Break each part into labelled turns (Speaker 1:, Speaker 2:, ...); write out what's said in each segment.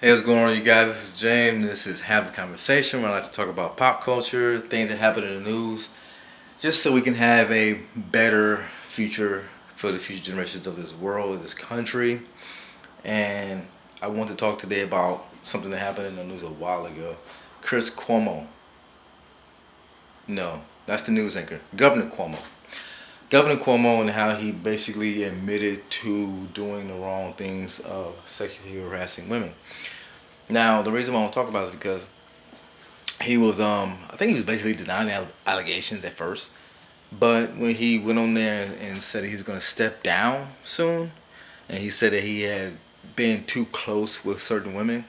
Speaker 1: Hey, what's going on, you guys? This is James. This is Have a Conversation where I like to talk about pop culture, things that happen in the news, just so we can have a better future for the future generations of this world, of this country. And I want to talk today about something that happened in the news a while ago. Chris Cuomo. No, that's the news anchor. Governor Cuomo. Governor Cuomo and how he basically admitted to doing the wrong things of sexually harassing women. Now, the reason why I want to talk about it is because he was I think he was basically denying allegations at first, but when he went on there and said he was going to step down soon, and he said that he had been too close with certain women.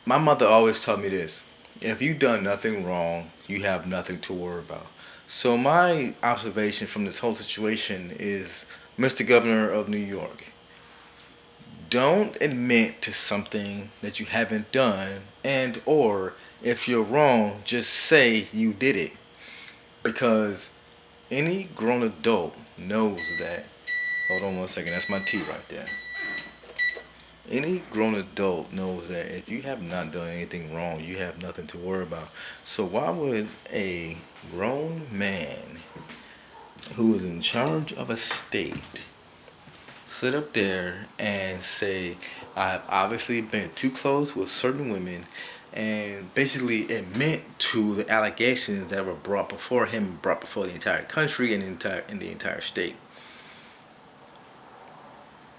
Speaker 1: My mother always taught me this: if you've done nothing wrong, you have nothing to worry about. So my observation from this whole situation is, Mr. Governor of New York, don't admit to something that you haven't done, and or if you're wrong, just say you did it, because any grown adult knows that. Hold on one second, that's my tea right there. Any grown adult knows that if you have not done anything wrong, you have nothing to worry about. So why would a grown man who is in charge of a state sit up there and say, I've obviously been too close with certain women, and basically admit to the allegations that were brought before him, brought before the entire country and the entire state?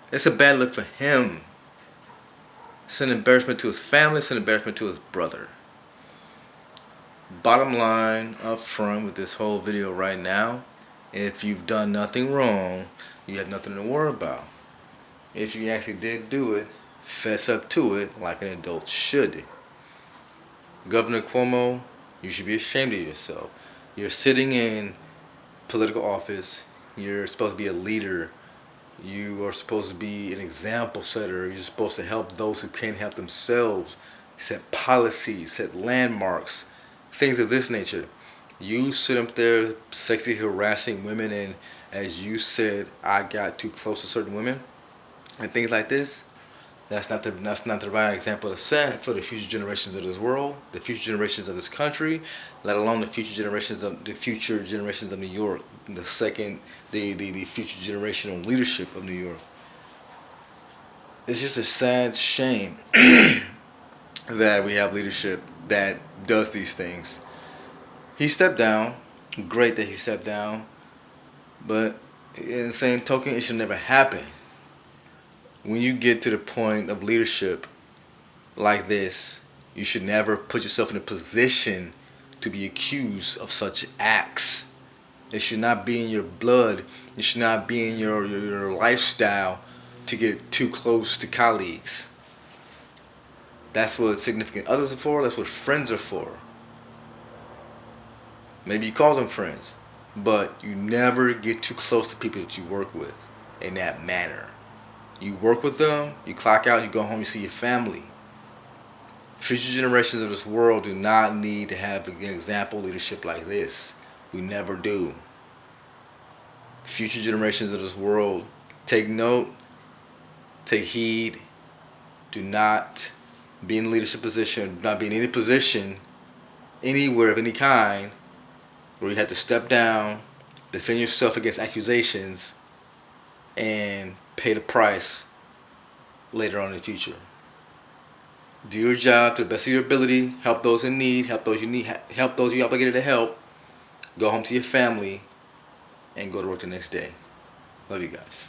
Speaker 1: It's a bad look for him. It's an embarrassment to his family. It's an embarrassment to his brother. Bottom line up front with this whole video right now, if you've done nothing wrong, you have nothing to worry about. If you actually did do it, fess up to it like an adult should. Governor Cuomo, you should be ashamed of yourself. You're sitting in political office. You're supposed to be a leader. You are supposed to be an example setter. You're supposed to help those who can't help themselves. Set policies, set landmarks, things of this nature. You sit up there sexually harassing women, and as you said, I got too close to certain women and things like this. That's not the right example to set for the future generations of this world, the future generations of this country, let alone the future generations of New York, the future generation of leadership of New York. It's just a sad shame that we have leadership that does these things. He stepped down. Great that he stepped down, but in the same token, it should never happen. When you get to the point of leadership like this, you should never put yourself in a position to be accused of such acts. It should not be in your blood. It should not be in your lifestyle to get too close to colleagues. That's what significant others are for. That's what friends are for. Maybe you call them friends, but you never get too close to people that you work with in that manner. You work with them, you clock out, you go home, you see your family. Future generations of this world do not need to have an example leadership like this. We never do. Future generations of this world, take note, take heed. Do not be in a leadership position, do not be in any position, anywhere of any kind, where you have to step down, defend yourself against accusations, and pay the price later on in the future. Do your job to the best of your ability. Help those in need. Help those you need. Help those you're obligated to help. Go home to your family, and go to work the next day. Love you guys.